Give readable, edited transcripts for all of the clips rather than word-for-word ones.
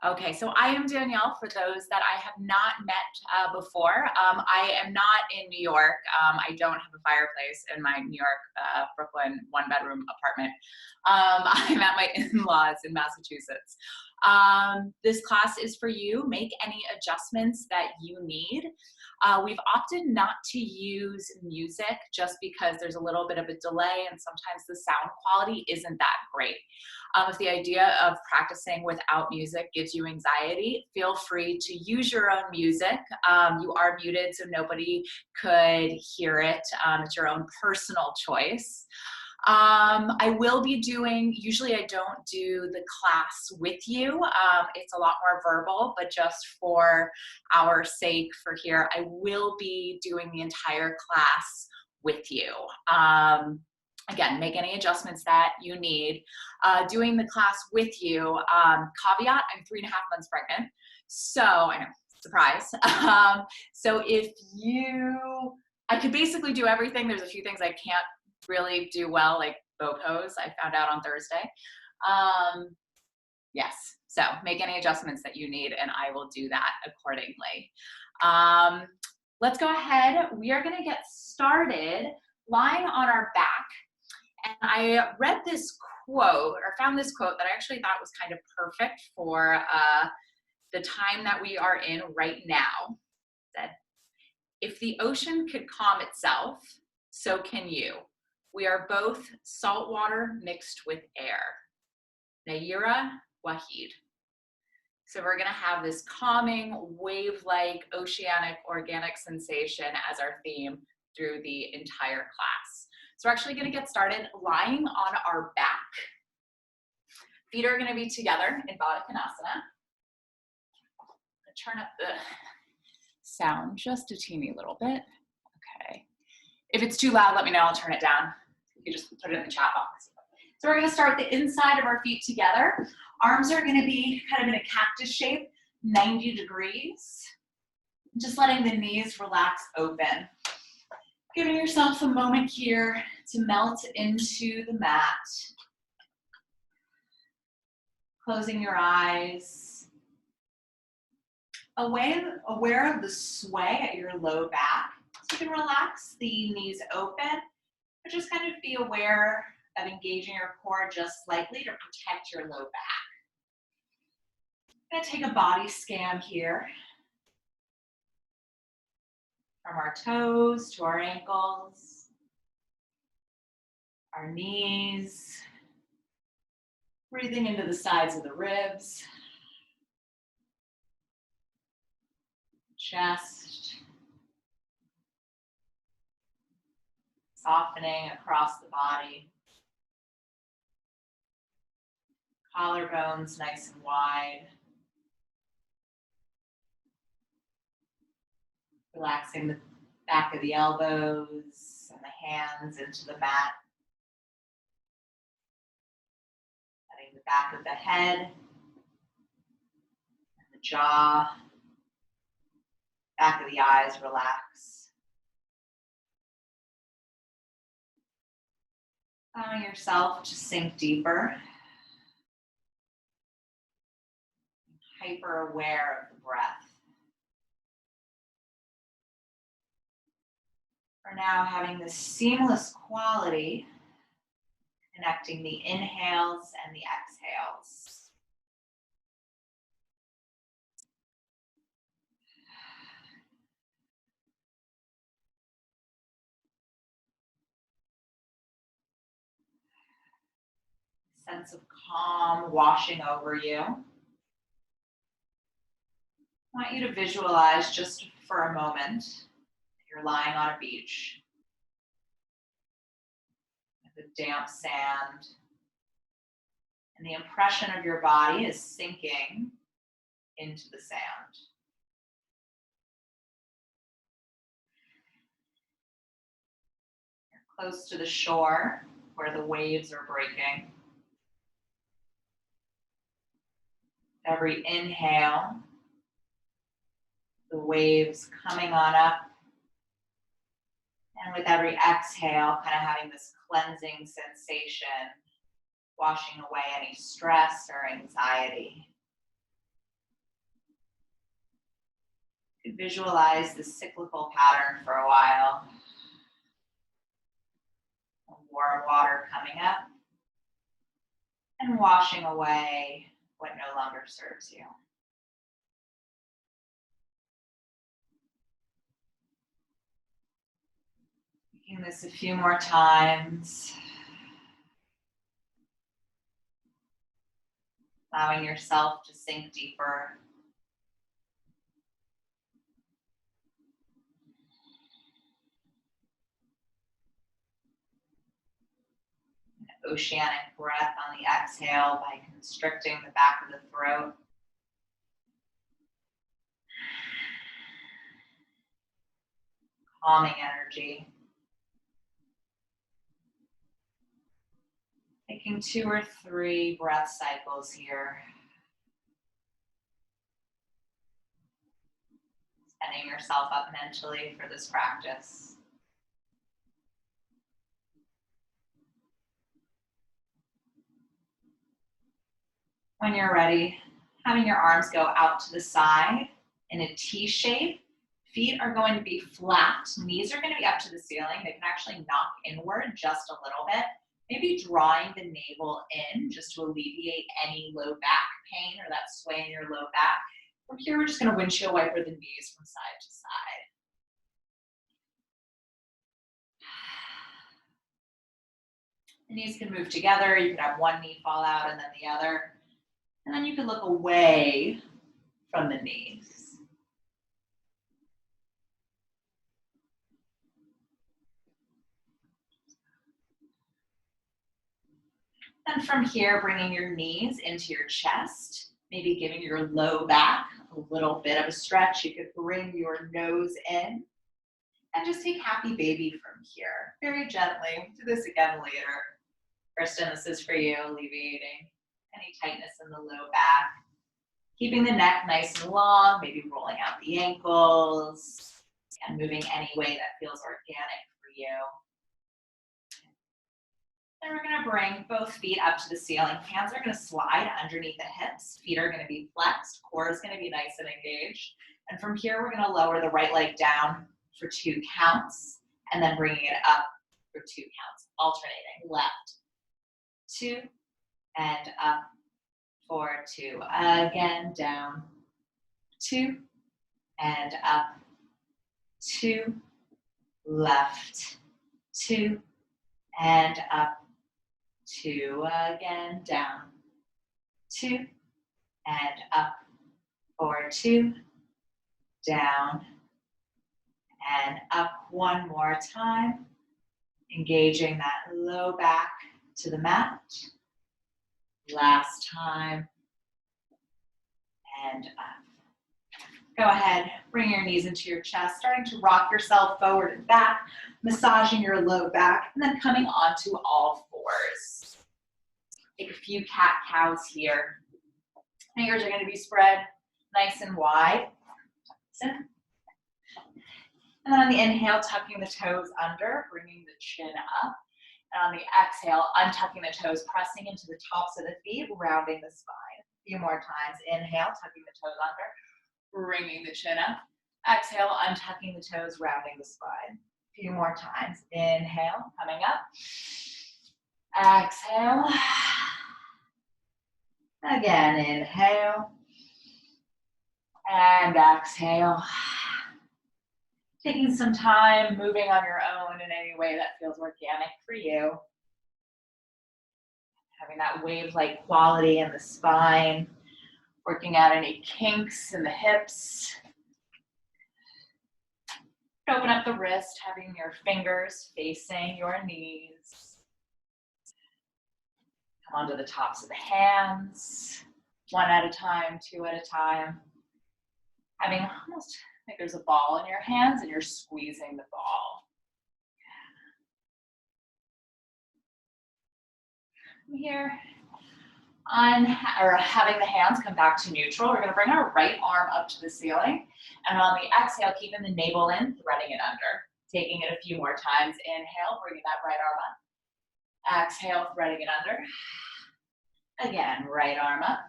Okay, so I am Danielle, for those that I have not met before. I am not in New York. I don't have a fireplace in my New York, Brooklyn one-bedroom apartment. I'm at my in-laws in Massachusetts. This class is for you. Make any adjustments that you need. We've opted not to use music just because there's a little bit of a delay and sometimes the sound quality isn't that great. If the idea of practicing without music gives you anxiety, feel free to use your own music. You are muted, so nobody could hear it. It's your own personal choice. I will be doing, usually I don't do the class with you. It's a lot more verbal, but just for our sake for here, I will be doing the entire class with you. Again, make any adjustments that you need. Doing the class with you, caveat, I'm 3.5 months pregnant. So, I know, surprise. So I could basically do everything. There's a few things I can't really do well, like bow pose, I found out on Thursday. Yes, so make any adjustments that you need and I will do that accordingly. Let's go ahead. We are gonna get started lying on our back. And I read this quote, or found this quote that I actually thought was kind of perfect for the time that we are in right now. It said, "If the ocean could calm itself, so can you. We are both salt water mixed with air." Nayyirah Waheed. So we're gonna have this calming, wave-like, oceanic, organic sensation as our theme through the entire class. So we're actually gonna get started lying on our back. Feet are gonna be together in Baddha Konasana. I'm gonna turn up the sound just a teeny little bit. Okay. If it's too loud, let me know, I'll turn it down. You can just put it in the chat box. So we're gonna start the inside of our feet together. Arms are gonna be kind of in a cactus shape, 90 degrees. Just letting the knees relax open. Giving yourself a moment here to melt into the mat. Closing your eyes. Aware of the sway at your low back. So you can relax the knees open, but just kind of be aware of engaging your core just slightly to protect your low back. I'm gonna take a body scan here. From our toes to our ankles, our knees, breathing into the sides of the ribs, chest, softening across the body, collarbones nice and wide. Relaxing the back of the elbows and the hands into the mat. Letting the back of the head and the jaw, back of the eyes relax. Allowing yourself to sink deeper. Hyper aware of the breath. For now, having this seamless quality, connecting the inhales and the exhales. Sense of calm washing over you. I want you to visualize just for a moment you're lying on a beach with the damp sand, and the impression of your body is sinking into the sand. You're close to the shore where the waves are breaking. Every inhale, the waves coming on up. And with every exhale, kind of having this cleansing sensation, washing away any stress or anxiety. You visualize the cyclical pattern for a while. Warm water coming up and washing away what no longer serves you. Doing this a few more times. Allowing yourself to sink deeper. An oceanic breath on the exhale by constricting the back of the throat. Calming energy. Taking 2 or 3 breath cycles here. Setting yourself up mentally for this practice. When you're ready, having your arms go out to the side in a T shape. Feet are going to be flat. Knees are going to be up to the ceiling. They can actually knock inward just a little bit. Maybe drawing the navel in just to alleviate any low back pain or that sway in your low back. From here, we're just going to windshield wiper the knees from side to side. The knees can move together. You can have one knee fall out and then the other. And then you can look away from the knees. And from here, bringing your knees into your chest, maybe giving your low back a little bit of a stretch. You could bring your nose in and just take happy baby from here. Very gently. Do this again later. Kristen, this is for you, alleviating any tightness in the low back. Keeping the neck nice and long, maybe rolling out the ankles, and moving any way that feels organic for you. Then we're going to bring both feet up to the ceiling. Hands are going to slide underneath the hips. Feet are going to be flexed. Core is going to be nice and engaged. And from here, we're going to lower the right leg down for 2 counts, and then bringing it up for 2 counts, alternating. Left, 2, and up for 2. Again, down, 2, and up, 2, left, 2, and up, 2, again, down, 2, and up, for 2, down, and up. One more time, engaging that low back to the mat. Last time, and up. Go ahead, bring your knees into your chest, starting to rock yourself forward and back, massaging your low back, and then coming onto all fours. Take a few cat-cows here. Fingers are going to be spread nice and wide. And then on the inhale, tucking the toes under, bringing the chin up. And on the exhale, untucking the toes, pressing into the tops of the feet, rounding the spine. A few more times. Inhale, tucking the toes under, bringing the chin up. Exhale, untucking the toes, rounding the spine. A few more times. Inhale, coming up. Exhale. Again, inhale. And exhale. Taking some time, moving on your own in any way that feels organic for you. Having that wave-like quality in the spine. Working out any kinks in the hips. Open up the wrist, having your fingers facing your knees. Come onto the tops of the hands. 1 at a time, 2 at a time. Having almost like there's a ball in your hands and you're squeezing the ball. From here, having the hands come back to neutral, we're going to bring our right arm up to the ceiling. And on the exhale, keeping the navel in, threading it under. Taking it a few more times. Inhale, bringing that right arm up. Exhale, threading it under. Again, right arm up.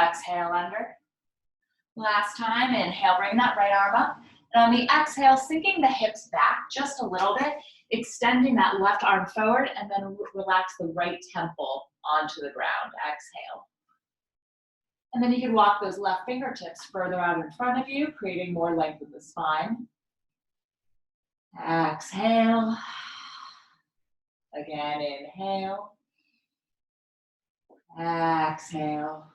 Exhale under. Last time, inhale, bring that right arm up. And on the exhale, sinking the hips back just a little bit, extending that left arm forward, and then relax the right temple onto the ground. Exhale. And then you can walk those left fingertips further out in front of you, creating more length in the spine. Exhale. Again, inhale. Exhale.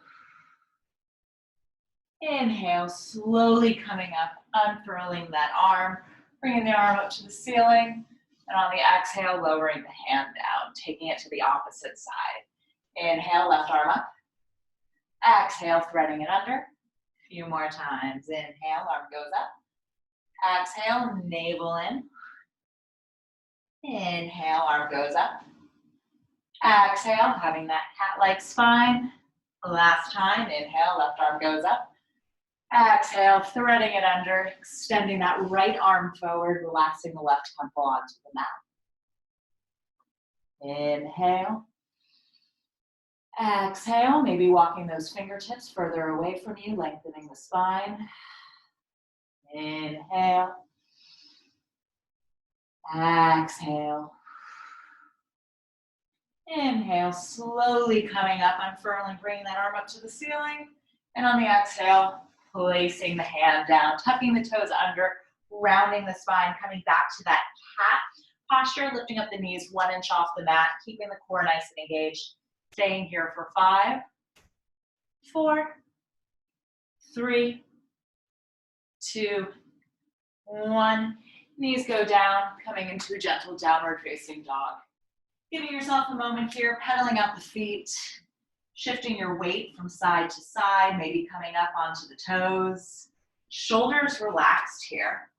Inhale, slowly coming up, unfurling that arm, bringing the arm up to the ceiling, and on the exhale, lowering the hand down, taking it to the opposite side. Inhale, left arm up. Exhale, threading it under. A few more times. Inhale, arm goes up. Exhale, navel in. Inhale, arm goes up. Exhale, having that cat-like spine. Last time, inhale, left arm goes up. Exhale, threading it under, extending that right arm forward, relaxing the left temple onto the mat. Inhale. Exhale, maybe walking those fingertips further away from you, lengthening the spine. Inhale. Exhale. Inhale, slowly coming up, unfurling, bringing that arm up to the ceiling. And on the exhale, placing the hand down, tucking the toes under, rounding the spine, coming back to that cat posture, lifting up the knees 1 inch off the mat, keeping the core nice and engaged. Staying here for 5, 4, 3, 2, 1. Knees go down, coming into a gentle downward facing dog. Giving yourself a moment here, pedaling out the feet, shifting your weight from side to side, maybe coming up onto the toes. Shoulders relaxed here.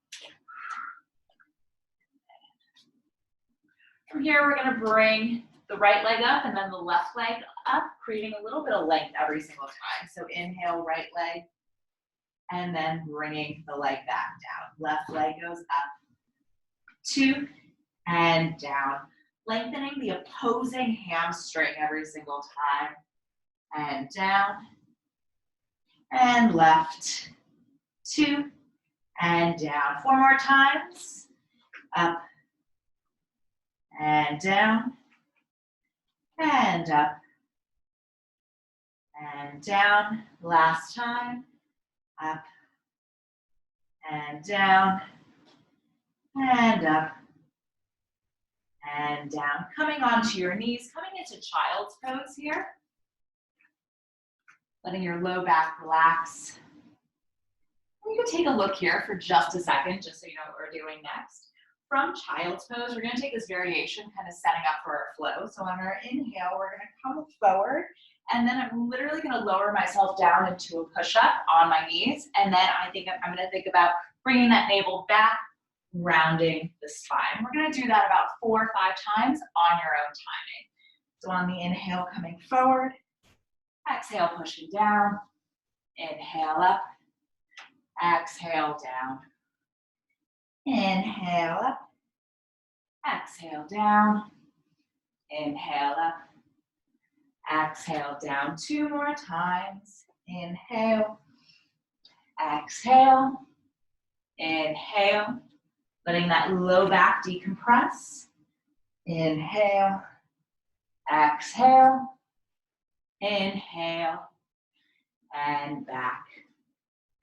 From here, we're gonna bring the right leg up and then the left leg up, creating a little bit of length every single time. So inhale, right leg, and then bringing the leg back down. Left leg goes up, 2, and down. Lengthening the opposing hamstring every single time. And down, and left, 2, and down. 4 more times. Up, and down, and up, and down. Last time. Up, and down, and up, and down. Coming onto your knees, coming into child's pose here. Letting your low back relax. You can take a look here for just a second, just so you know what we're doing next. From child's pose, we're gonna take this variation, kind of setting up for our flow. So on our inhale, we're gonna come forward, and then I'm literally gonna lower myself down into a push-up on my knees, and then I'm gonna think about bringing that navel back, rounding the spine. We're gonna do that about 4 or 5 times on your own timing. So on the inhale, coming forward, exhale, pushing down, inhale up, exhale down, inhale up, exhale down, inhale up, exhale down. 2 more times. Inhale, exhale, inhale, letting that low back decompress. Inhale, exhale, inhale, and back.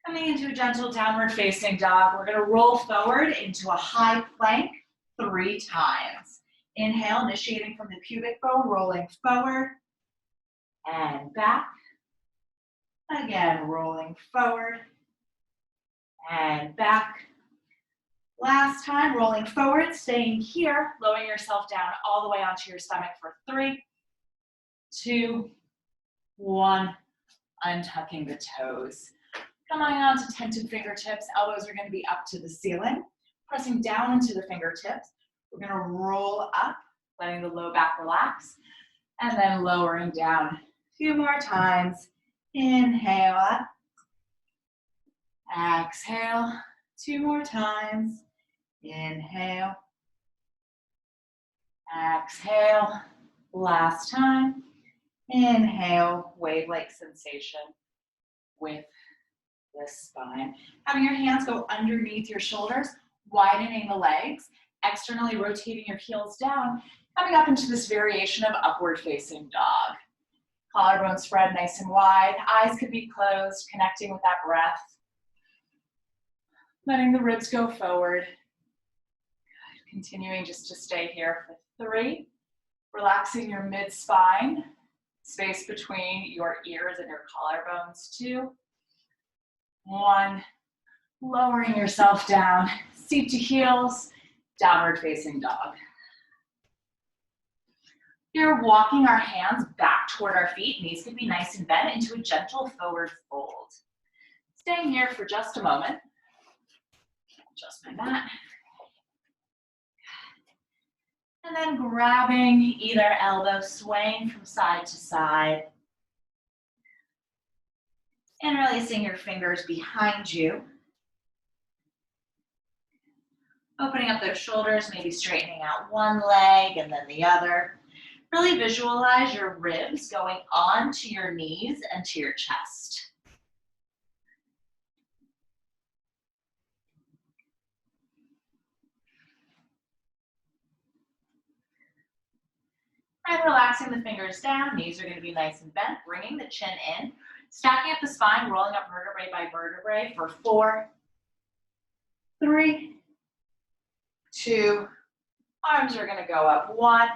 Coming into a gentle downward facing dog, we're gonna roll forward into a high plank 3 times. Inhale, initiating from the pubic bone, rolling forward and back. Again, rolling forward and back. Last time, rolling forward, staying here, lowering yourself down all the way onto your stomach for 3, 2, 1, untucking the toes. Coming on to tented fingertips, elbows are gonna be up to the ceiling, pressing down into the fingertips. We're gonna roll up, letting the low back relax, and then lowering down. A few more times. Inhale up, exhale, 2 more times. Inhale, exhale, last time. Inhale, wave-like sensation with the spine. Having your hands go underneath your shoulders, widening the legs, externally rotating your heels down, coming up into this variation of upward facing dog. Collarbone spread nice and wide, eyes could be closed, connecting with that breath. Letting the ribs go forward. Good. Continuing just to stay here for 3. Relaxing your mid-spine, space between your ears and your collarbones. 2. 1. Lowering yourself down, seat to heels, downward facing dog. Here, walking our hands back toward our feet, knees can be nice and bent into a gentle forward fold. Staying here for just a moment. Adjust my mat. And then grabbing either elbow, swaying from side to side. And releasing your fingers behind you. Opening up those shoulders, maybe straightening out one leg and then the other. Really visualize your ribs going onto your knees and to your chest. And relaxing the fingers down, knees are going to be nice and bent, bringing the chin in, stacking up the spine, rolling up vertebrae by vertebrae for 4, 3, 2, arms are going to go up. 1,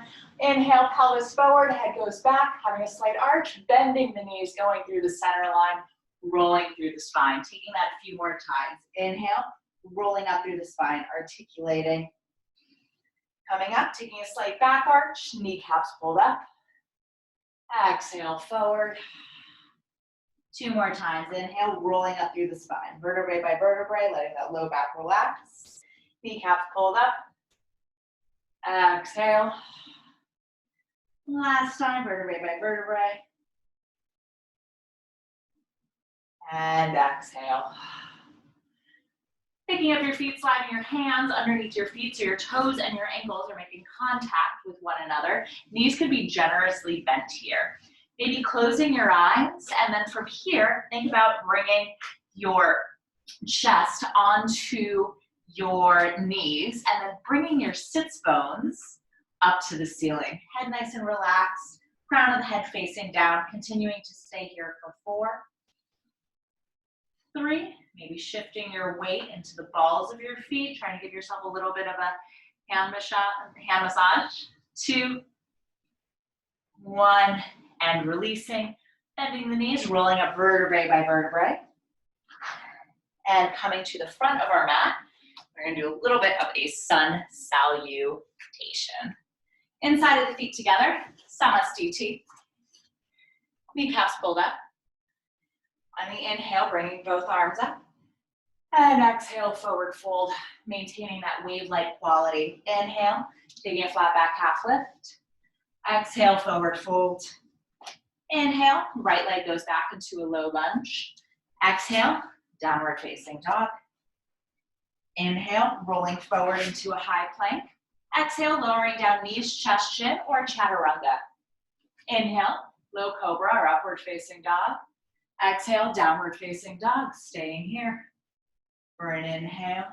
inhale, pelvis forward, head goes back, having a slight arch, bending the knees, going through the center line, rolling through the spine, taking that a few more times. Inhale, rolling up through the spine, articulating. Coming up, taking a slight back arch, kneecaps pulled up. Exhale, forward. 2 more times. Inhale, rolling up through the spine, vertebrae by vertebrae, letting that low back relax. Kneecaps pulled up. Exhale. Last time, vertebrae by vertebrae. And exhale. Picking up your feet, sliding your hands underneath your feet so your toes and your ankles are making contact with one another. Knees could be generously bent here. Maybe closing your eyes, and then from here, think about bringing your chest onto your knees and then bringing your sits bones up to the ceiling. Head nice and relaxed, crown of the head facing down, continuing to stay here for 4, 3, maybe shifting your weight into the balls of your feet, trying to give yourself a little bit of a hand massage. 2, 1, and releasing, bending the knees, rolling up vertebrae by vertebrae. And coming to the front of our mat, we're going to do a little bit of a sun salutation. Inside of the feet together, Samastiti. Kneecaps pulled up. On the inhale, bringing both arms up. And exhale, forward fold, maintaining that wave-like quality. Inhale, taking a flat back half lift. Exhale, forward fold. Inhale, right leg goes back into a low lunge. Exhale, downward facing dog. Inhale, rolling forward into a high plank. Exhale, lowering down knees, chest, chin, or chaturanga. Inhale, low cobra or upward facing dog. Exhale, downward facing dog, staying here for an inhale.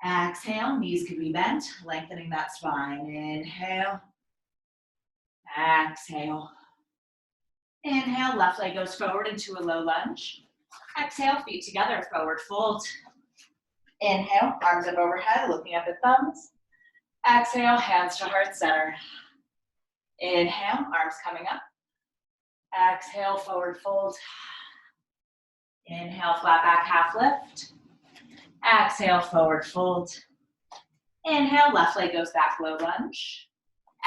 Exhale, knees could be bent, lengthening that spine. Inhale. Exhale. Inhale, left leg goes forward into a low lunge. Exhale, feet together, forward fold. Inhale, arms up overhead, looking up at thumbs. Exhale, hands to heart center. Inhale, arms coming up. Exhale, forward fold. Inhale, flat back half lift. Exhale, forward fold. Inhale, left leg goes back, low lunge.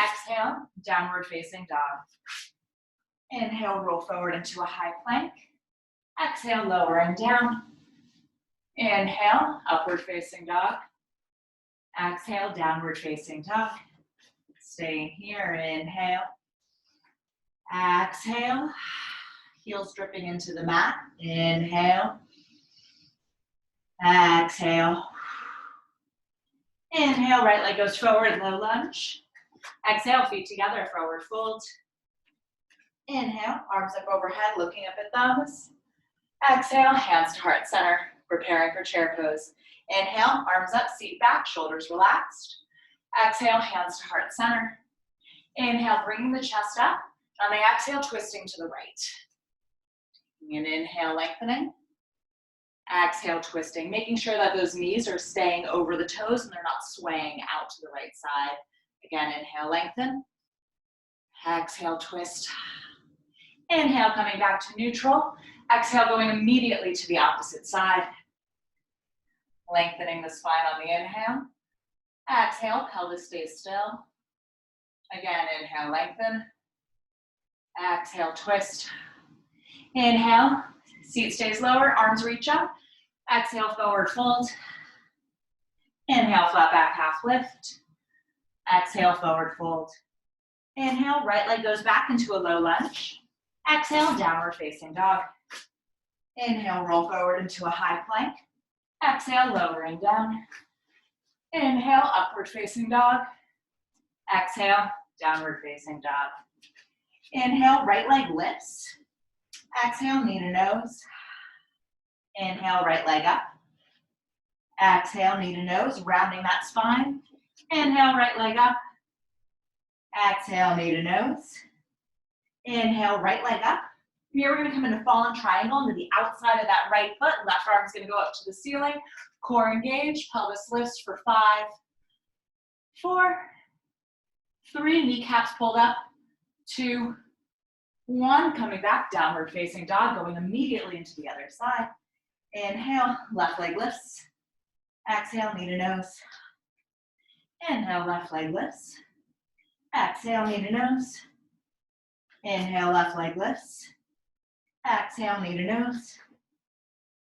Exhale, downward facing dog. Inhale, roll forward into a high plank. Exhale, lowering down. Inhale, upward facing dog. Exhale, downward facing dog. Staying here, inhale. Exhale, heels dripping into the mat. Inhale. Exhale. Inhale, right leg goes forward, low lunge. Exhale, feet together, forward fold. Inhale, arms up overhead, looking up at thumbs. Exhale, hands to heart center, preparing for chair pose. Inhale, arms up, seat back, shoulders relaxed. Exhale, hands to heart center. Inhale, bringing the chest up. On the exhale, twisting to the right. An inhale, lengthening. Exhale, twisting, making sure that those knees are staying over the toes and they're not swaying out to the right side. Again, inhale, lengthen. Exhale, twist. Inhale, coming back to neutral. Exhale, going immediately to the opposite side. Lengthening the spine on the inhale. Exhale, pelvis stays still. Again, inhale, lengthen. Exhale, twist. Inhale, seat stays lower, arms reach up. Exhale, forward fold. Inhale, flat back, half lift. Exhale, forward fold. Inhale, right leg goes back into a low lunge. Exhale, downward facing dog. Inhale, roll forward into a high plank. Exhale, lowering down. Inhale, upward facing dog. Exhale, downward facing dog. Inhale, right leg lifts. Exhale, knee to nose. Inhale, right leg up. Exhale, knee to nose, rounding that spine. Inhale, right leg up. Exhale, knee to nose. Inhale, right leg up. Here we're going to come into fallen triangle into the outside of that right foot. Left arm is going to go up to the ceiling. Core engaged, pelvis lifts for 5, 4, 3, kneecaps pulled up, 2, 1. Coming back, downward facing dog, going immediately into the other side. Inhale, left leg lifts. Exhale, knee to nose. Inhale, left leg lifts. Exhale, knee to nose. Inhale, left leg lifts. Exhale, knee to nose.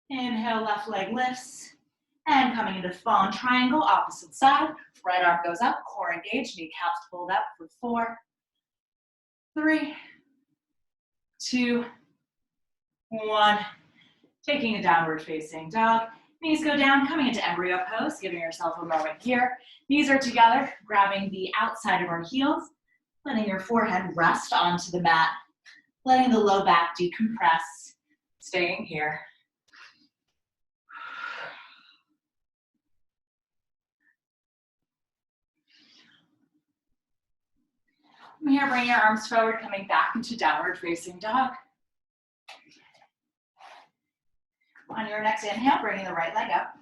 Inhale, left leg lifts. And coming into fallen triangle, opposite side. Right arm goes up, core engaged, kneecaps pulled up for 4, 3, 2, 1. Taking a downward facing dog. Knees go down, coming into embryo pose, giving yourself a moment here. Knees are together, grabbing the outside of our heels, letting your forehead rest onto the mat, letting the low back decompress, staying here. From here, bring your arms forward, coming back into downward facing dog. On your next inhale, bringing the right leg up.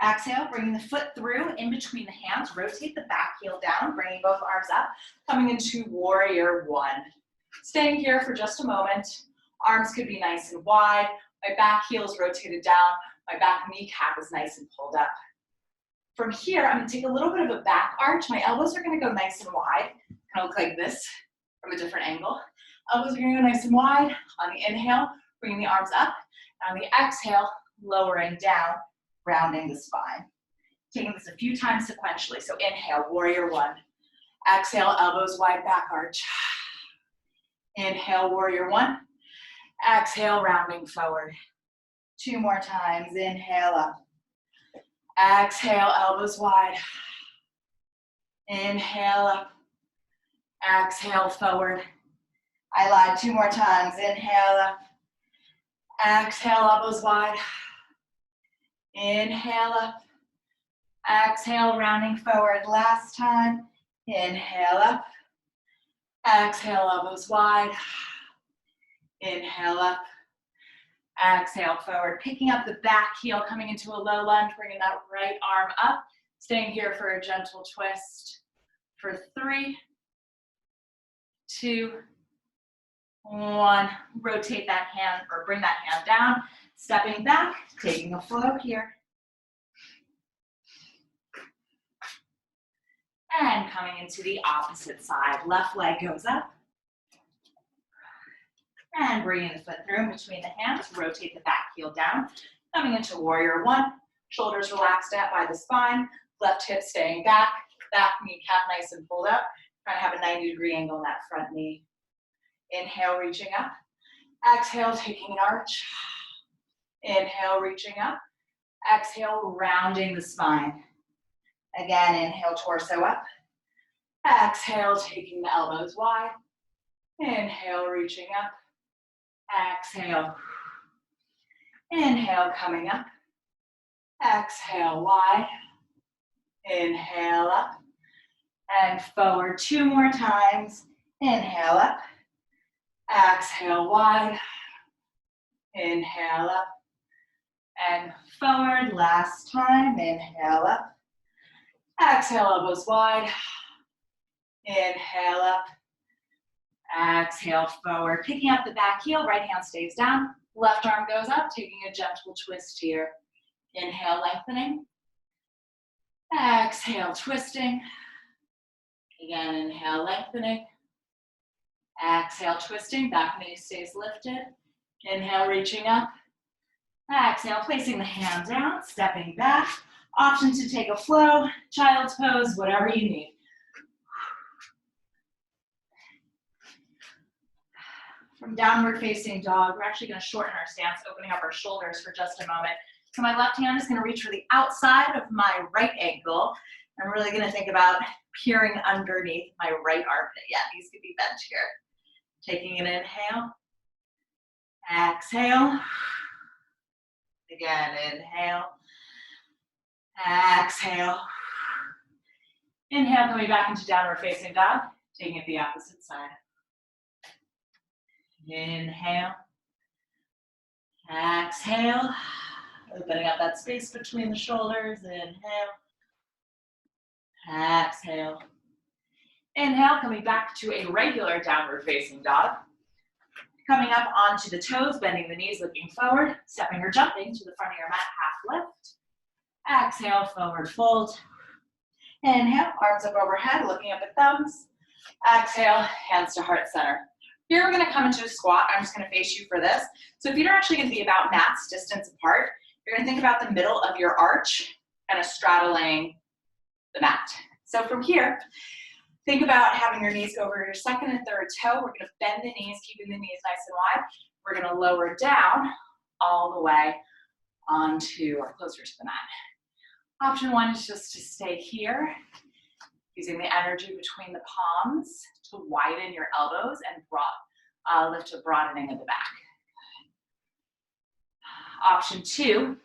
Exhale, bringing the foot through in between the hands. Rotate the back heel down, bringing both arms up, coming into warrior 1. Staying here for just a moment. Arms could be nice and wide. My back heel is rotated down. My back kneecap is nice and pulled up. From here, I'm going to take a little bit of a back arch. My elbows are going to go nice and wide. Kind of look like this from a different angle. Elbows are going to go nice and wide. On the inhale, bringing the arms up. On the exhale, lowering down, rounding the spine. Taking this a few times sequentially. So inhale, warrior 1. Exhale, elbows wide, back arch. Inhale, warrior 1. Exhale, rounding forward. 2 more times. Inhale up. Exhale, elbows wide. Inhale up. Exhale, forward. I lied. 2 more times. Inhale up. Exhale, elbows wide. Inhale up. Exhale, rounding forward. Last time. Inhale up. Exhale, elbows wide. Inhale up. Exhale, forward. Picking up the back heel, coming into a low lunge, bringing that right arm up. Staying here for a gentle twist. For 3, 2, 1. Rotate that hand, or bring that hand down. Stepping back, taking a flow here. And coming into the opposite side. Left leg goes up. And bringing the foot through in between the hands. Rotate the back heel down. Coming into warrior 1. Shoulders relaxed out by the spine. Left hip staying back. Back kneecap nice and pulled up. Trying to have a 90-degree angle in that front knee. Inhale, reaching up. Exhale, taking an arch. Inhale, reaching up. Exhale, rounding the spine. Again, inhale, torso up. Exhale, taking the elbows wide. Inhale, reaching up. Exhale. Inhale, coming up. Exhale, wide. Inhale up. And forward 2 more times. Inhale up. Exhale, wide. Inhale up. And forward, last time. Inhale up. Exhale, elbows wide. Inhale up. Exhale, forward. Picking up the back heel, right hand stays down. Left arm goes up, taking a gentle twist here. Inhale, lengthening. Exhale, twisting. Again, inhale, lengthening. Exhale, twisting. Back knee stays lifted. Inhale, reaching up. Exhale, placing the hand down, stepping back. Option to take a flow, child's pose, whatever you need. From downward facing dog, we're actually going to shorten our stance, opening up our shoulders for just a moment. So my left hand is going to reach for the outside of my right ankle. I'm really going to think about peering underneath my right armpit. Yeah, these could be bent here. Taking an inhale. Exhale. Again, inhale. Exhale. Inhale, coming back into downward facing dog. Taking it the opposite side. Inhale. Exhale. Opening up that space between the shoulders. Inhale. Exhale. Inhale, coming back to a regular downward facing dog. Coming up onto the toes, bending the knees, looking forward, stepping or jumping to the front of your mat, half lift. Exhale, forward fold. Inhale, arms up overhead, looking up at thumbs. Exhale, hands to heart center. Here we're going to come into a squat. I'm just going to face you for this. So feet are actually going to be about mats distance apart. You're going to think about the middle of your arch kind of straddling the mat. So from here, think about having your knees go over your second and third toe. We're going to bend the knees, keeping the knees nice and wide. We're going to lower down all the way onto or closer to the mat. Option 1 is just to stay here, using the energy between the palms to widen your elbows and lift a broadening of the back. Option 2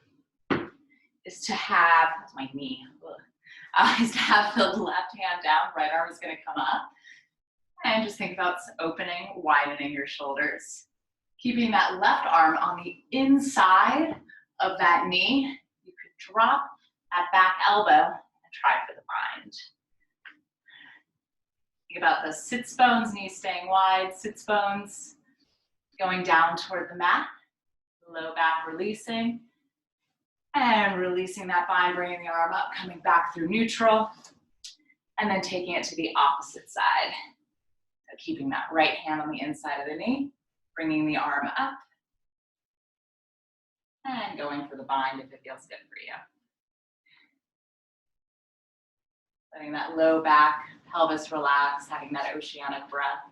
is to have, that's my knee, is to have the left hand down, right arm is going to come up. And just think about opening, widening your shoulders. Keeping that left arm on the inside of that knee. You could drop that back elbow and try for the bind. Think about the sits bones, knees staying wide, sits bones going down toward the mat. Low back releasing. And releasing that bind, bringing the arm up, coming back through neutral. And then taking it to the opposite side. So keeping that right hand on the inside of the knee. Bringing the arm up. And going for the bind if it feels good for you. Letting that low back, pelvis relax, having that oceanic breath.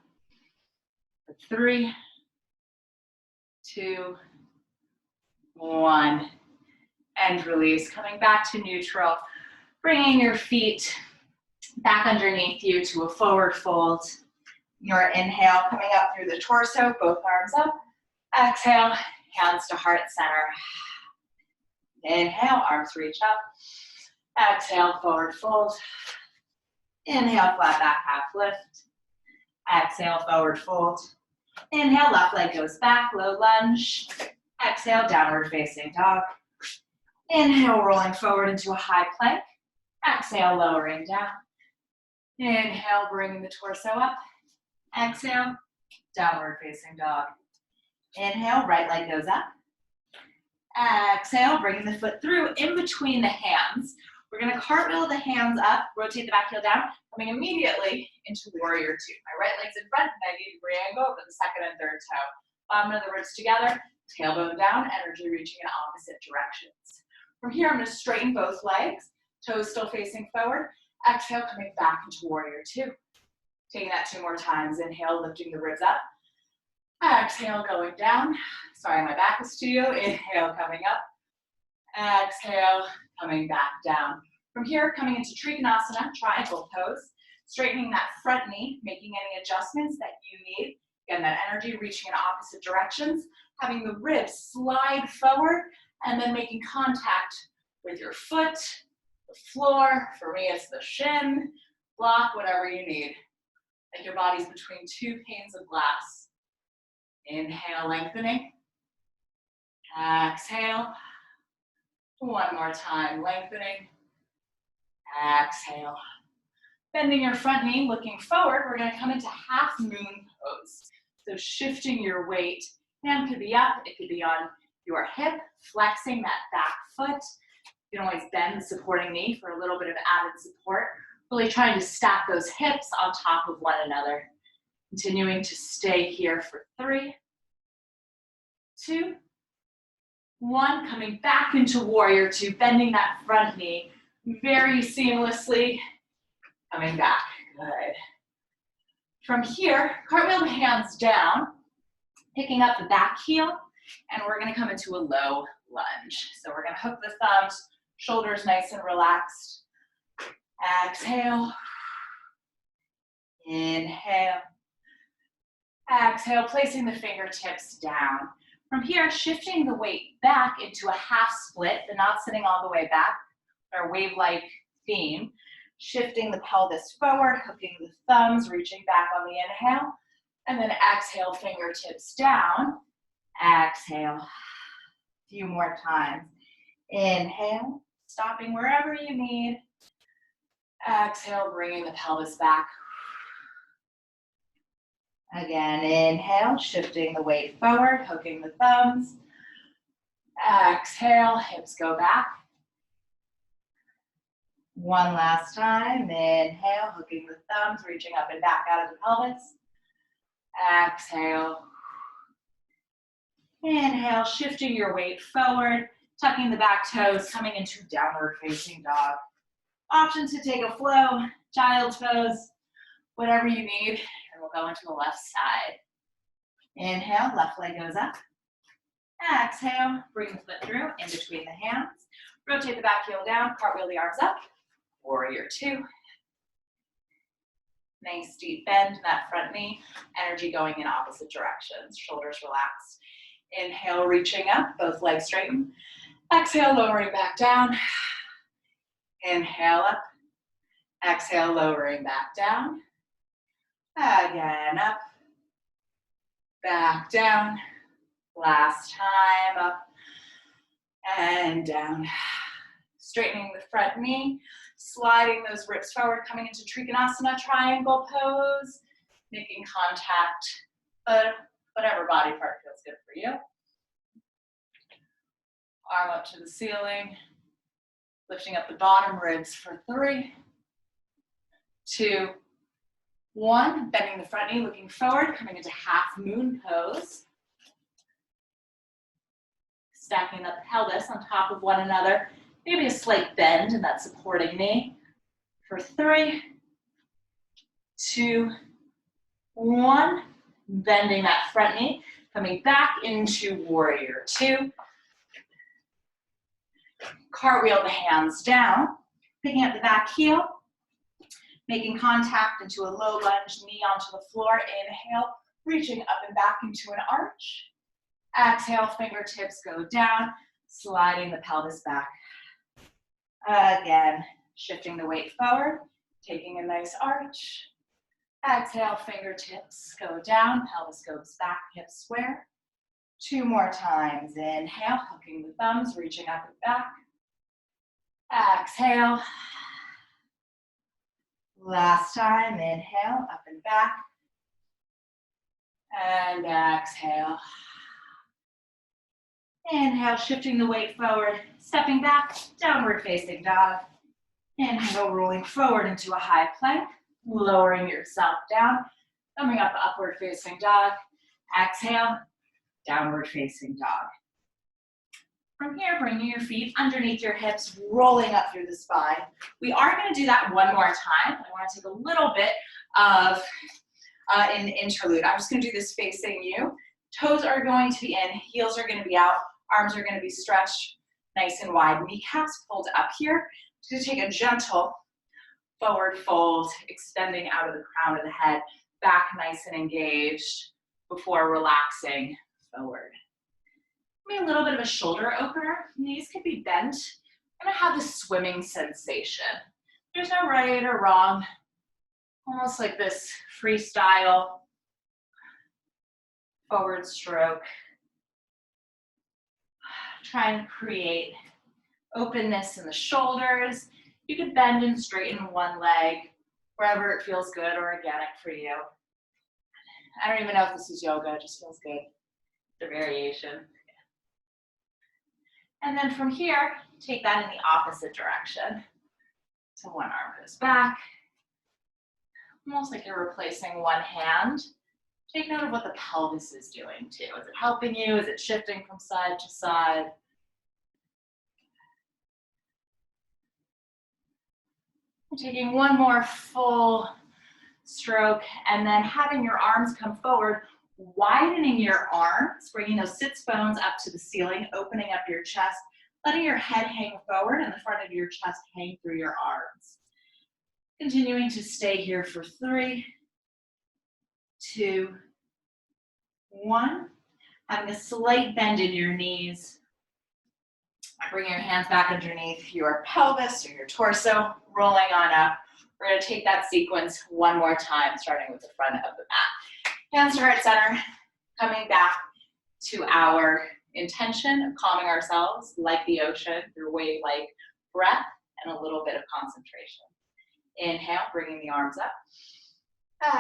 For 3, 2, 1. And release, coming back to neutral. Bringing your feet back underneath you to a forward fold. Your inhale coming up through the torso, both arms up. Exhale, hands to heart center. Inhale, arms reach up. Exhale, forward fold. Inhale, flat back, half lift. Exhale, forward fold. Inhale, left leg goes back, low lunge. Exhale, downward facing dog. Inhale, rolling forward into a high plank. Exhale, lowering down. Inhale, bringing the torso up. Exhale, downward facing dog. Inhale, right leg goes up. Exhale, bringing the foot through in between the hands. We're going to cartwheel the hands up, rotate the back heel down, coming immediately into warrior 2. My right leg's in front, 90-degree angle over the second and third toe. Bottom of the ribs together, tailbone down, energy reaching in opposite directions. From here, I'm going to straighten both legs, toes still facing forward. Exhale, coming back into warrior 2. Taking that 2 more times. Inhale, lifting the ribs up. Exhale, going down. Sorry, my back is to you. Inhale, coming up. Exhale, coming back down. From here, coming into Trikonasana, triangle pose. Straightening that front knee, making any adjustments that you need. Again, that energy reaching in opposite directions, having the ribs slide forward, and then making contact with your foot, the floor. For me, it's the shin, block, whatever you need. Like your body's between two panes of glass. Inhale, lengthening. Exhale. One more time, lengthening. Exhale. Bending your front knee, looking forward, we're going to come into half moon pose. So shifting your weight. Hand could be up, it could be on your hip, flexing that back foot. You can always bend the supporting knee for a little bit of added support. Really trying to stack those hips on top of one another. Continuing to stay here for 3, 2, 1. Coming back into warrior 2, bending that front knee very seamlessly. Coming back, good. From here, cartwheel the hands down, picking up the back heel, and we're gonna come into a low lunge. So we're gonna hook the thumbs, shoulders nice and relaxed. Exhale. Inhale. Exhale, placing the fingertips down. From here, shifting the weight back into a half split, but not sitting all the way back, our wave-like theme. Shifting the pelvis forward, hooking the thumbs, reaching back on the inhale, and then exhale, fingertips down. Exhale. A few more times. Inhale, stopping wherever you need. Exhale, bringing the pelvis back. Again, inhale, shifting the weight forward, hooking the thumbs. Exhale, hips go back. One last time. Inhale, hooking the thumbs, reaching up and back out of the pelvis. Exhale. Inhale, shifting your weight forward, tucking the back toes, coming into downward facing dog. Option to take a flow, child's pose, whatever you need, and we'll go into the left side. Inhale, left leg goes up. Exhale, bring the foot through, in between the hands. Rotate the back heel down, cartwheel the arms up. Warrior 2. Nice deep bend in that front knee. Energy going in opposite directions. Shoulders relaxed. Inhale, reaching up, both legs straighten. Exhale, lowering back down. Inhale up. Exhale, lowering back down. Again, up. Back down. Last time, up and down. Straightening the front knee, sliding those ribs forward, coming into Trikonasana triangle pose, making contact, but whatever body part feels good for you. Arm up to the ceiling, lifting up the bottom ribs for 3, 2, 1. Bending the front knee, looking forward, coming into half moon pose. Stacking up the pelvis on top of one another. Maybe a slight bend in that supporting knee. For 3, 2, 1. Bending that front knee, coming back into warrior 2. Cartwheel the hands down, picking up the back heel, making contact into a low lunge, knee onto the floor. Inhale, reaching up and back into an arch. Exhale, fingertips go down, sliding the pelvis back. Again, shifting the weight forward, taking a nice arch. Exhale, fingertips go down, pelvis goes back, hips square. 2 more times. Inhale, hooking the thumbs, reaching up and back. Exhale. Last time. Inhale, up and back. And exhale. Inhale, shifting the weight forward, stepping back, downward facing dog. Inhale, rolling forward into a high plank, lowering yourself down, coming up upward facing dog. Exhale, downward facing dog. From here, bringing your feet underneath your hips, rolling up through the spine. We are going to do that one more time. I want to take a little bit of an interlude. I'm just going to do this facing you. Toes are going to be in, heels are going to be out, arms are going to be stretched nice and wide. Kneecaps pulled up here. Just going to take a gentle forward fold, extending out of the crown of the head, back nice and engaged. before relaxing forward. Maybe a little bit of a shoulder opener. Knees can be bent. I'm gonna have this swimming sensation. There's no right or wrong. Almost like this freestyle forward stroke. Trying to create openness in the shoulders. You could bend and straighten one leg wherever it feels good or organic for you. I don't even know if this is yoga, it just feels good. The variation. And then from here, take that in the opposite direction. So one arm goes back, almost like you're replacing one hand. Take note of what the pelvis is doing too. Is it helping you? Is it shifting from side to side? Taking one more full stroke and then having your arms come forward, widening your arms, bringing those sits bones up to the ceiling, opening up your chest, letting your head hang forward and the front of your chest hang through your arms. Continuing to stay here for 3, 2, 1. Having a slight bend in your knees. Bring your hands back underneath your pelvis or your torso, rolling on up. We're going to take that sequence one more time, starting with the front of the mat. Hands to heart center, coming back to our intention of calming ourselves like the ocean through wave-like breath and a little bit of concentration. Inhale, bringing the arms up.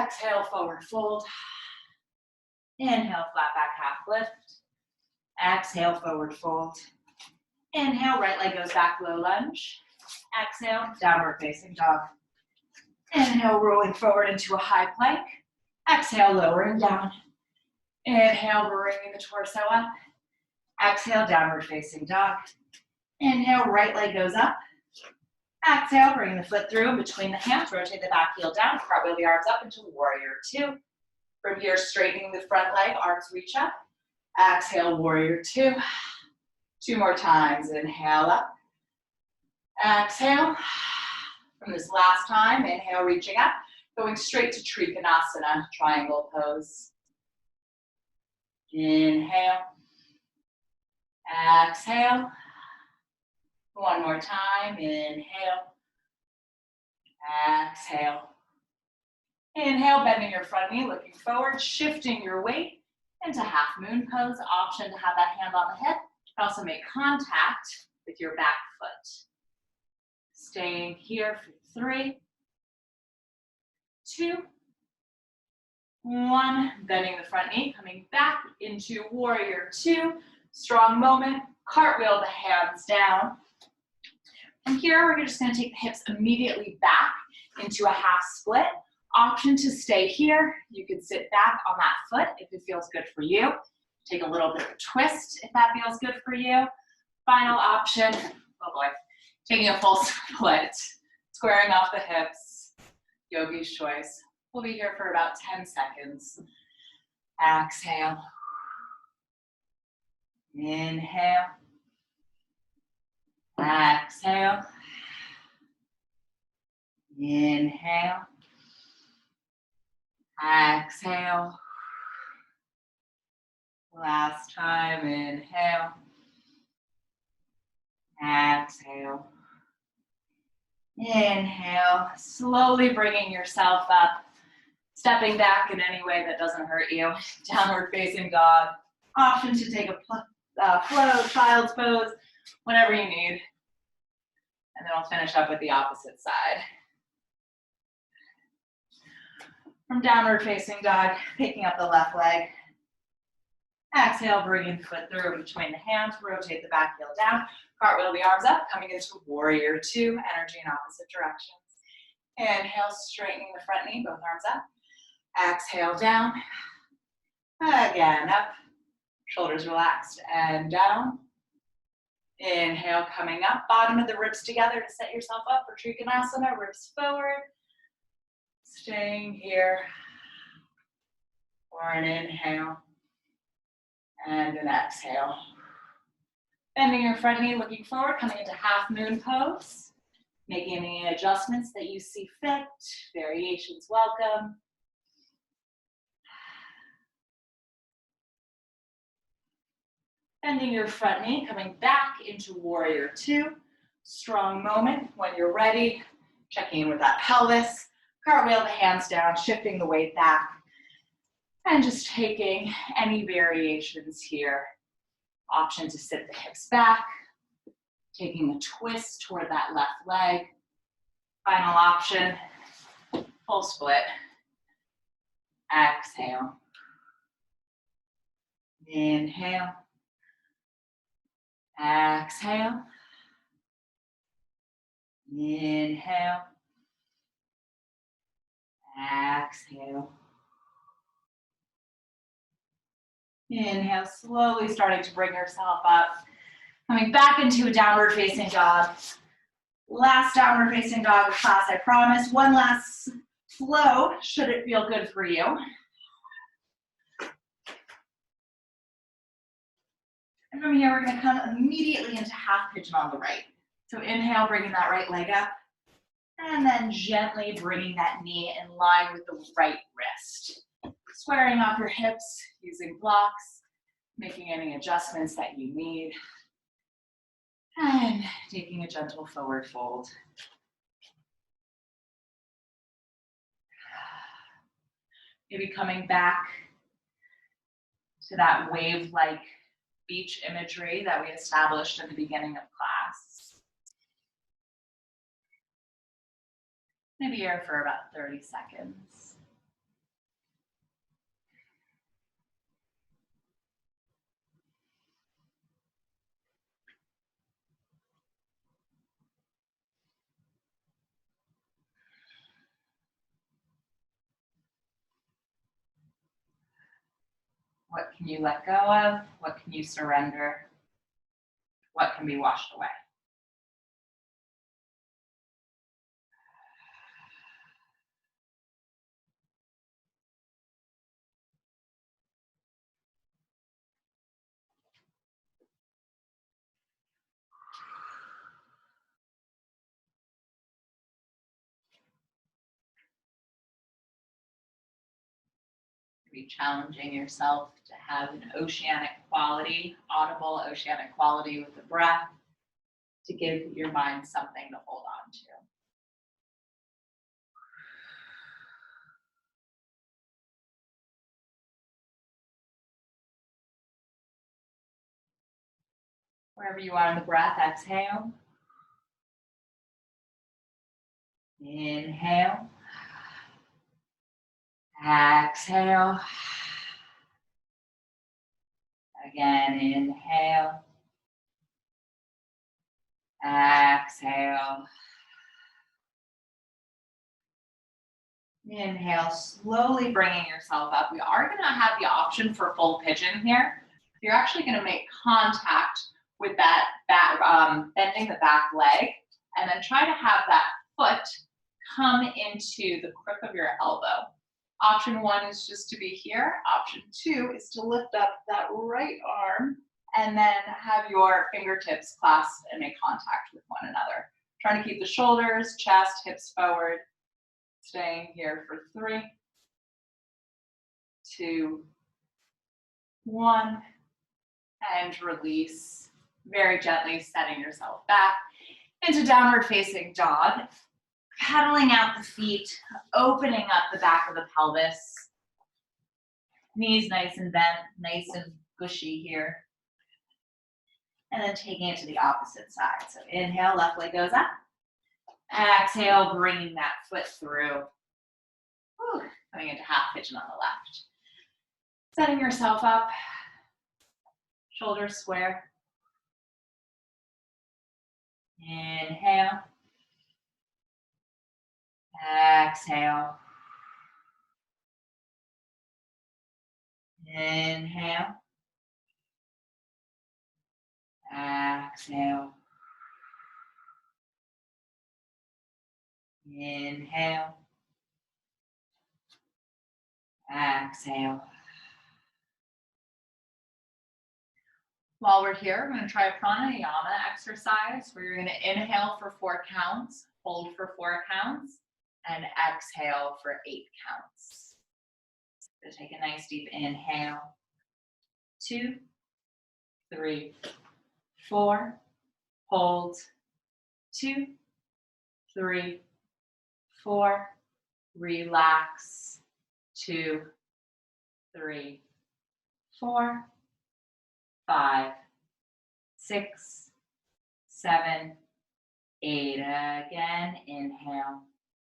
Exhale, forward fold. Inhale, flat back half lift. Exhale, forward fold. Inhale, right leg goes back, low lunge. Exhale, downward facing dog. Inhale, rolling forward into a high plank. Exhale, lowering down. Inhale, bringing the torso up. Exhale, downward facing dog. Inhale, right leg goes up. Exhale, bringing the foot through in between the hands. Rotate the back heel down. Cartwheel the arms up into warrior 2. From here, straightening the front leg, arms reach up. Exhale, warrior 2. 2 more times. Inhale up. Exhale. From this last time, inhale, reaching up. Going straight to Trikonasana, triangle pose. Inhale. Exhale. One more time. Inhale. Exhale. Inhale, bending your front knee, looking forward, shifting your weight into half moon pose. Option to have that hand on the hip. Also make contact with your back foot. Staying here for 3, 2, 1. Bending the front knee, coming back into warrior 2. Strong moment. Cartwheel the hands down. From here, we're just going to take the hips immediately back into a half split. Option to stay here. You can sit back on that foot if it feels good for you. Take a little bit of a twist if that feels good for you. Final option, oh boy, taking a full split, squaring off the hips, yogi's choice. We'll be here for about 10 seconds. Exhale. Inhale. Exhale. Inhale. Exhale. Last time, inhale. Exhale. Inhale. Slowly bringing yourself up. Stepping back in any way that doesn't hurt you. Downward facing dog. Option to take a flow, child's pose, whatever you need. And then I'll finish up with the opposite side. From downward facing dog, picking up the left leg. Exhale, bringing foot through between the hands. Rotate the back heel down. Cartwheel the arms up, coming into warrior 2, energy in opposite directions. Inhale, straightening the front knee, both arms up. Exhale, down. Again, up. Shoulders relaxed and down. Inhale, coming up. Bottom of the ribs together to set yourself up for Trikonasana. Ribs forward. Staying here for an inhale and an exhale. Bending your front knee, looking forward, coming into half moon pose. Making any adjustments that you see fit. Variations welcome. Bending your front knee, coming back into warrior two. Strong moment. When you're ready, checking in with that pelvis. Cartwheel the hands down, shifting the weight back. And just taking any variations here. Option to sit the hips back. Taking a twist toward that left leg. Final option, full split. Exhale. Inhale. Exhale. Inhale. Exhale. Inhale, slowly starting to bring yourself up. Coming back into a downward facing dog. Last downward facing dog of class, I promise. One last flow, should it feel good for you. And from here, we're gonna come immediately into half pigeon on the right. So inhale, bringing that right leg up. And then gently bringing that knee in line with the right wrist. Squaring off your hips, using blocks, making any adjustments that you need. And taking a gentle forward fold. Maybe coming back to that wave-like beach imagery that we established at the beginning of class. Maybe here for about 30 seconds. What can you let go of? What can you surrender? What can be washed away? Be challenging yourself to have an oceanic quality, audible oceanic quality with the breath, to give your mind something to hold on to. Wherever you are in the breath, exhale. Inhale. Exhale. Again, inhale. Exhale. Inhale, slowly bringing yourself up. We are going to have the option for full pigeon here. You're actually going to make contact with that back, bending the back leg, and then try to have that foot come into the crook of your elbow. Option one is just to be here. Option two is to lift up that right arm and then have your fingertips clasped and make contact with one another. Trying to keep the shoulders, chest, hips forward. Staying here for 3, 2, 1, and release. Very gently setting yourself back into downward facing dog. Pedaling out the feet, opening up the back of the pelvis. Knees nice and bent, nice and gushy here. And then taking it to the opposite side. So inhale, left leg goes up. Exhale, bringing that foot through. Whew, coming into half pigeon on the left. Setting yourself up, shoulders square. Inhale. Exhale. Inhale. Exhale. Inhale. Exhale. While we're here, we're going to try a pranayama exercise where you're going to inhale for 4 counts, hold for 4 counts, and exhale for 8 counts. So take a nice deep inhale. 2, 3, 4, hold, 2, 3, 4, relax, 2, 3, 4, 5, 6, 7, 8. Again, inhale,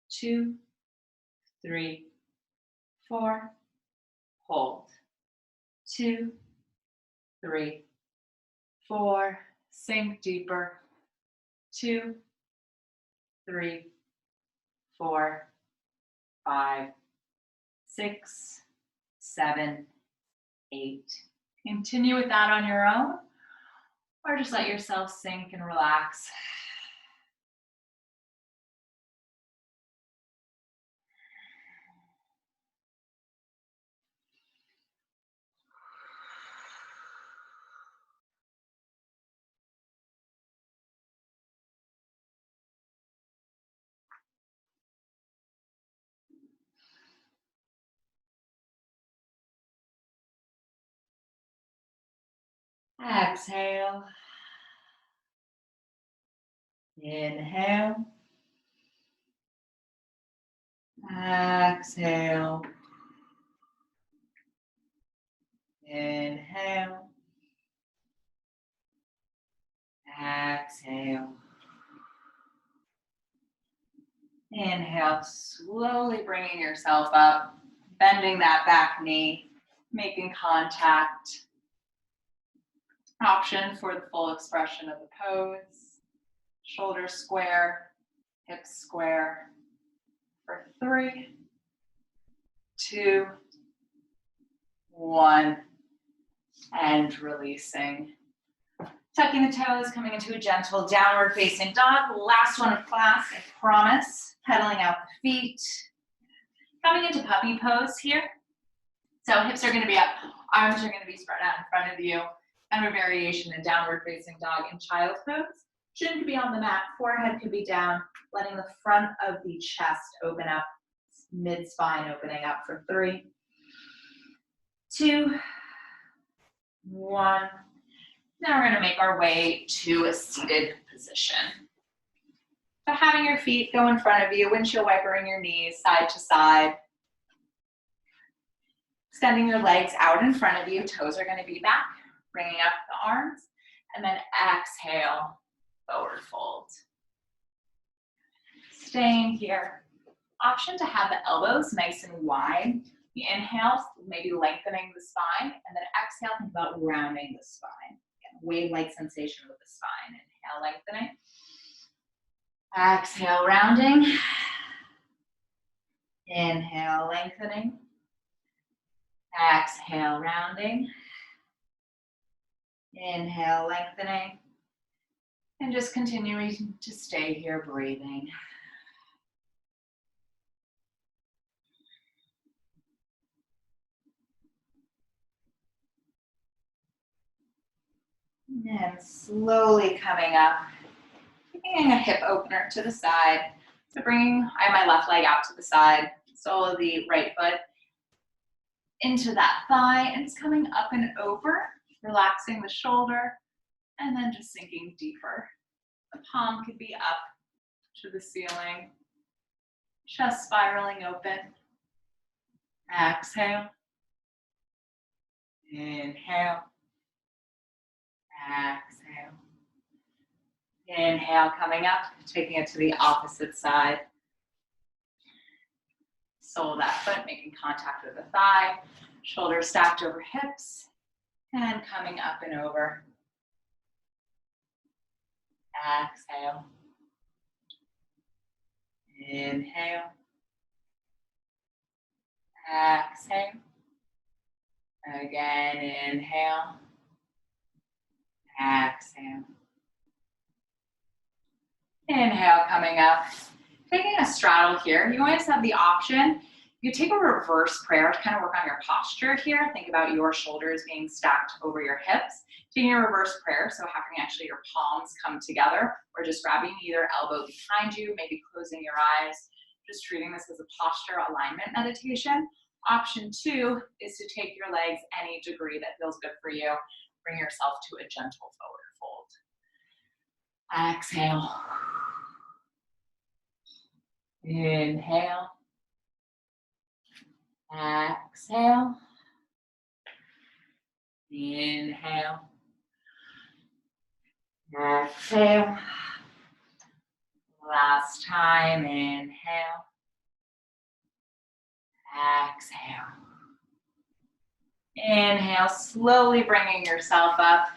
2, 3, 4, hold, 2, 3, 4, sink deeper, 2, 3, 4, 5, 6, 7, 8. Continue with that on your own, or just let yourself sink and relax. Exhale. Inhale. Exhale. Inhale. Exhale. Inhale, slowly bringing yourself up, bending that back knee, making contact. Option for the full expression of the pose. Shoulders square, hips square. For 3, 2, 1, and releasing. Tucking the toes, coming into a gentle downward facing dog. Last one of class, I promise. Pedaling out the feet. Coming into puppy pose here. So hips are gonna be up, arms are gonna be spread out in front of you. Kind of a variation in downward facing dog in child pose. Chin could be on the mat, forehead could be down, letting the front of the chest open up, mid-spine opening up for 3, 2, 1. Now we're gonna make our way to a seated position. So having your feet go in front of you, windshield wipering your knees side to side. Extending your legs out in front of you, toes are gonna be back, bringing up the arms, and then exhale, forward fold. Staying here. Option to have the elbows nice and wide. You inhale, maybe lengthening the spine, and then exhale, think about rounding the spine. Again, wave-like sensation with the spine. Inhale, lengthening. Exhale, rounding. Inhale, lengthening. Exhale, rounding. Inhale, lengthening. And just continuing to stay here, breathing. And slowly coming up, taking a hip opener to the side. So I have my left leg out to the side, sole of the right foot into that thigh, and it's coming up and over, relaxing the shoulder, and then just sinking deeper. The palm could be up to the ceiling, chest spiraling open. Exhale. Inhale. Exhale. Inhale, coming up, taking it to the opposite side. Sole of that foot, making contact with the thigh. Shoulders stacked over hips. And coming up and over. Exhale. Inhale. Exhale. Again, inhale. Exhale. Inhale, coming up. Taking a straddle here. You always have the option. You take a reverse prayer to kind of work on your posture here. Think about your shoulders being stacked over your hips. Taking a reverse prayer, so having actually your palms come together, or just grabbing either elbow behind you, maybe closing your eyes. Just treating this as a posture alignment meditation. Option 2 is to take your legs any degree that feels good for you. bring yourself to a gentle forward fold. Exhale. Inhale. Exhale. Inhale. Exhale. Last time, inhale. Exhale. Inhale, slowly bringing yourself up.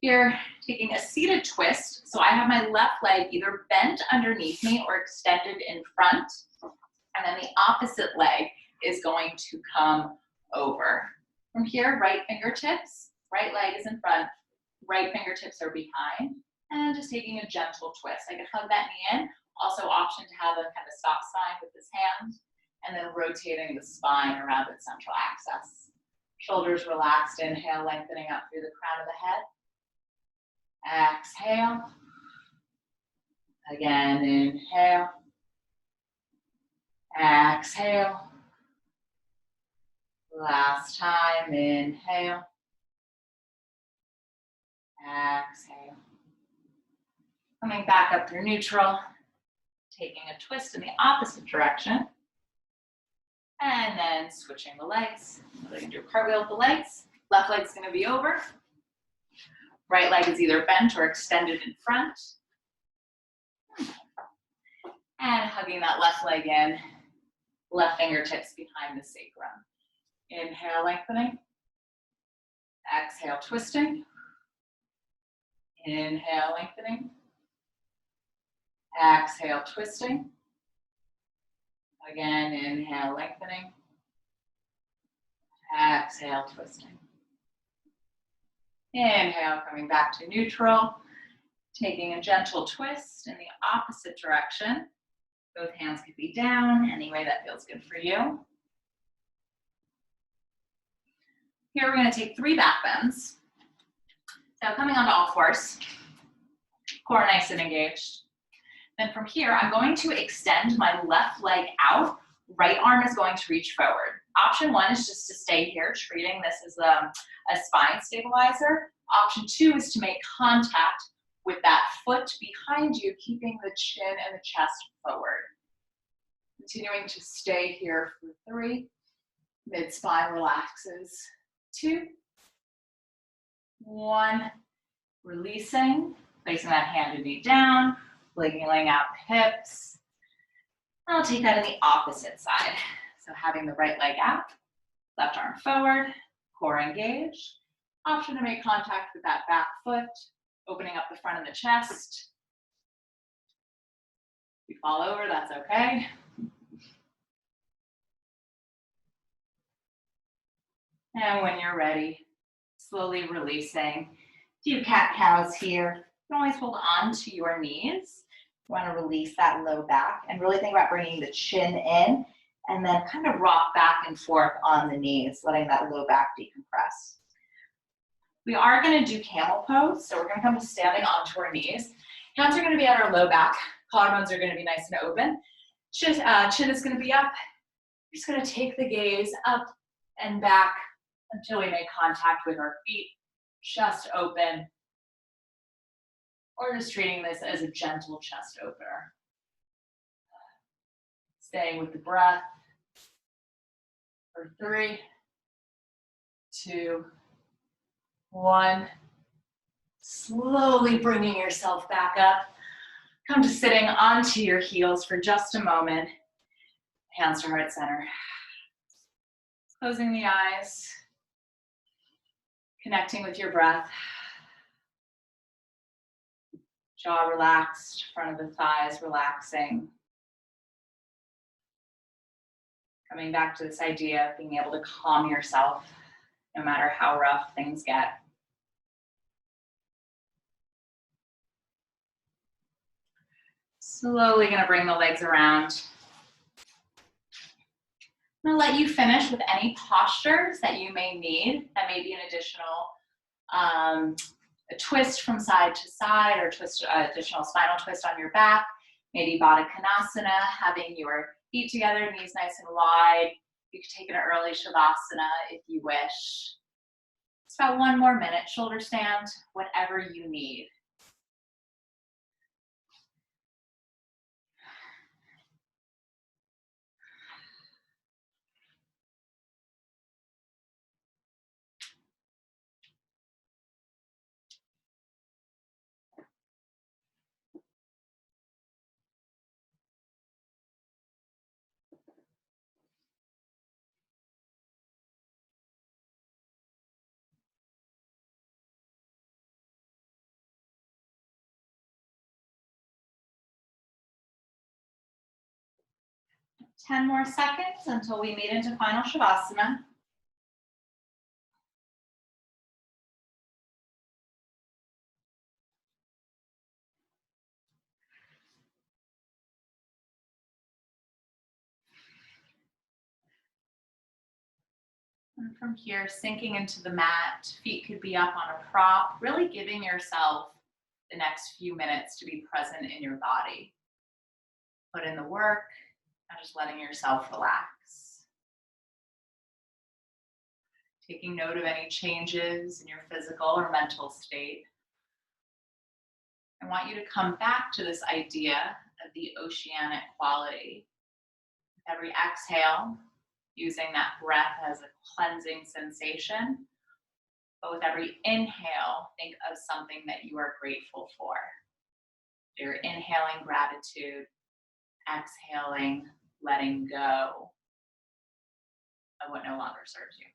You're taking a seated twist. So I have my left leg either bent underneath me or extended in front. And then the opposite leg is going to come over. From here, right fingertips, right leg is in front, right fingertips are behind. And just taking a gentle twist. I can hug that knee in. Also option to have a kind of stop sign with this hand. And then rotating the spine around its central axis. Shoulders relaxed, inhale, lengthening up through the crown of the head. Exhale. Again, inhale. Exhale. Last time, inhale. Exhale. Coming back up through neutral. Taking a twist in the opposite direction. And then switching the legs. So you can do a cartwheel with the legs. Left leg's gonna be over. Right leg is either bent or extended in front. And hugging that left leg in. Left fingertips behind the sacrum. Inhale, lengthening. Exhale, twisting. Inhale, lengthening. Exhale, twisting. Again, inhale, lengthening. Exhale, twisting. Inhale, coming back to neutral. Taking a gentle twist in the opposite direction. Both hands could be down, any way that feels good for you. Here we're going to take 3 back bends. So coming onto all fours, core nice and engaged. Then from here, I'm going to extend my left leg out. Right arm is going to reach forward. Option 1 is just to stay here, treating this as a spine stabilizer. Option 2 is to make contact with that foot behind you, keeping the chin and the chest forward. Continuing to stay here for 3. Mid-spine relaxes. 2. 1. Releasing, placing that hand and knee down, laying out the hips. I'll take that in the opposite side. So having the right leg out, left arm forward, core engaged. Option to make contact with that back foot, opening up the front of the chest. If you fall over, that's okay. And when you're ready, slowly releasing. A few cat-cows here. You can always hold on to your knees. You want to release that low back and really think about bringing the chin in and then kind of rock back and forth on the knees, letting that low back decompress. We are going to do camel pose, so we're going to come to standing onto our knees. Hands are going to be at our low back. Collarbones are going to be nice and open. Chin is going to be up. We're just going to take the gaze up and back until we make contact with our feet, chest open, or just treating this as a gentle chest opener. Staying with the breath for 3, 2, 1. Slowly bringing yourself back up. Come to sitting onto your heels for just a moment. Hands to heart center. Closing the eyes. Connecting with your breath. Jaw relaxed, front of the thighs relaxing. Coming back to this idea of being able to calm yourself no matter how rough things get. Slowly gonna bring the legs around. I'm gonna let you finish with any postures that you may need. That may be an additional a twist from side to side or additional spinal twist on your back. Maybe Baddha Konasana, having your feet together, knees nice and wide. You could take an early Shavasana if you wish. Just about 1 more minute, shoulder stand, whatever you need. Ten more seconds until we meet into final Shavasana. And from here, sinking into the mat, feet could be up on a prop, really giving yourself the next few minutes to be present in your body. Put in the work, and just letting yourself relax. Taking note of any changes in your physical or mental state. I want you to come back to this idea of the oceanic quality. With every exhale, using that breath as a cleansing sensation. But with every inhale, think of something that you are grateful for. You're inhaling gratitude, exhaling, letting go of what no longer serves you.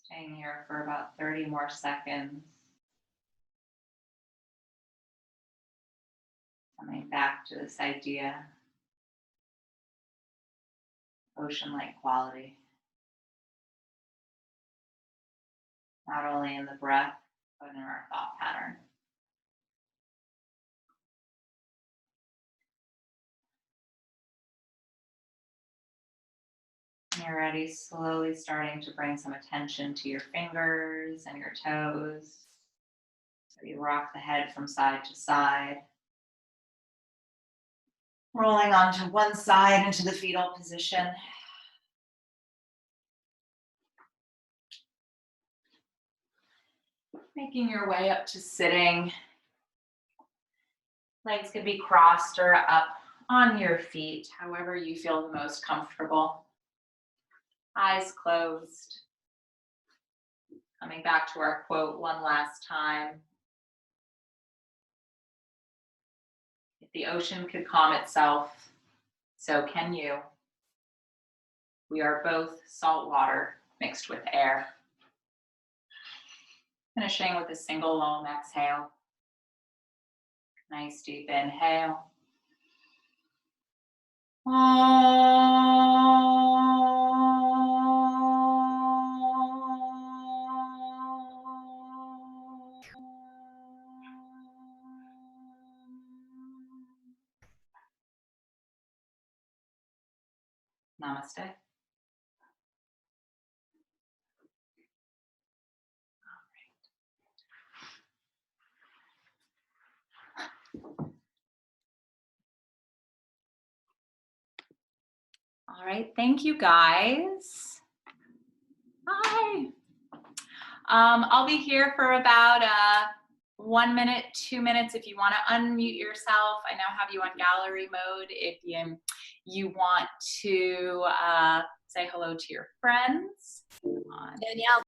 Staying here for about 30 more seconds. Coming back to this idea, ocean-like quality. Not only in the breath, but in our thought pattern. When you're ready, slowly starting to bring some attention to your fingers and your toes. So you rock the head from side to side. Rolling onto one side into the fetal position. Making your way up to sitting. Legs could be crossed or up on your feet, however you feel the most comfortable. Eyes closed. Coming back to our quote one last time. If the ocean could calm itself, so can you. We are both salt water mixed with air. Finishing with a single long exhale. Nice deep inhale. Namaste. All right, thank you guys. Hi. I'll be here for about 1 minute, 2 minutes if you want to unmute yourself. I now have you on gallery mode if you want to say hello to your friends. Come on. Danielle,